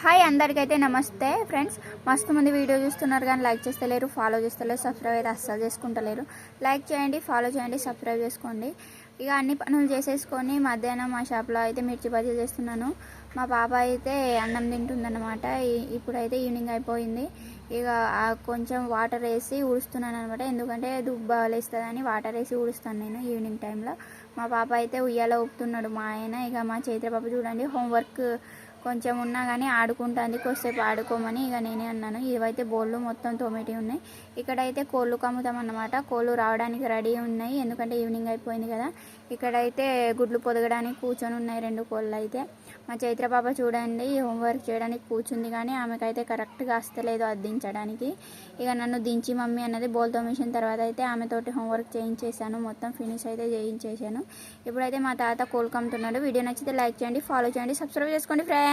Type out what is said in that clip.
Hi అందరికైతే నమస్తే friends. మస్తు మంది వీడియో చూస్తున్నారు కానీ లైక్ చేస్తలేరు, ఫాలో చేస్తలేరు, సబ్స్క్రైబ్ అయితే అస్సలు చేసుకుంటలేరు. లైక్ చేయండి, ఫాలో చేయండి, సబ్స్క్రైబ్ చేసుకోండి. ఇక అన్ని పనులు చేసేసుకొని మధ్యాహ్నం మా షాప్లో అయితే మిర్చి బజ్జీ చేస్తున్నాను. మా పాప అయితే అన్నం తింటుందన్నమాట. ఇప్పుడైతే ఈవినింగ్ అయిపోయింది. ఇక కొంచెం వాటర్ వేసి ఊడుస్తున్నాను అనమాట. ఎందుకంటే దుబ్బ లేస్తుందని వాటర్ వేసి ఊడుస్తాను నేను ఈవినింగ్ టైంలో. మా పాప అయితే ఉయ్యాల ఊపుతున్నాడు మా ఆయన. ఇక మా చైత్ర పాప చూడండి హోంవర్క్ కొంచెం ఉన్నా కానీ ఆడుకుంటుంది. కొద్దిసేపు ఆడుకోమని ఇక నేనే అన్నాను. ఇవైతే బోళ్ళు మొత్తం తోమేటి ఉన్నాయి. ఇక్కడైతే కోళ్ళు కమ్ముతామన్నమాట. కోళ్ళు రావడానికి రెడీ ఉన్నాయి, ఎందుకంటే ఈవినింగ్ అయిపోయింది కదా. ఇక్కడైతే గుడ్లు పొదగడానికి కూర్చొని ఉన్నాయి 2 కోళ్ళు అయితే. మా చైత్ర పాప చూడండి హోంవర్క్ చేయడానికి కూర్చుంది, కానీ ఆమెకైతే కరెక్ట్గా వస్తలేదు అది దించడానికి. ఇక నన్ను దించి మమ్మీ అన్నది బోల్ తోమేసిన తర్వాత అయితే ఆమెతోటి హోంవర్క్ చేయించేసాను, మొత్తం ఫినిష్ అయితే చేయించేసాను. ఇప్పుడైతే మా తాత కోళ్ళు కమ్ముతున్నాడు. వీడియో నచ్చితే లైక్ చేయండి, ఫాలో చేయండి, సబ్స్క్రైబ్ చేసుకోండి ఫ్రెండ్స్.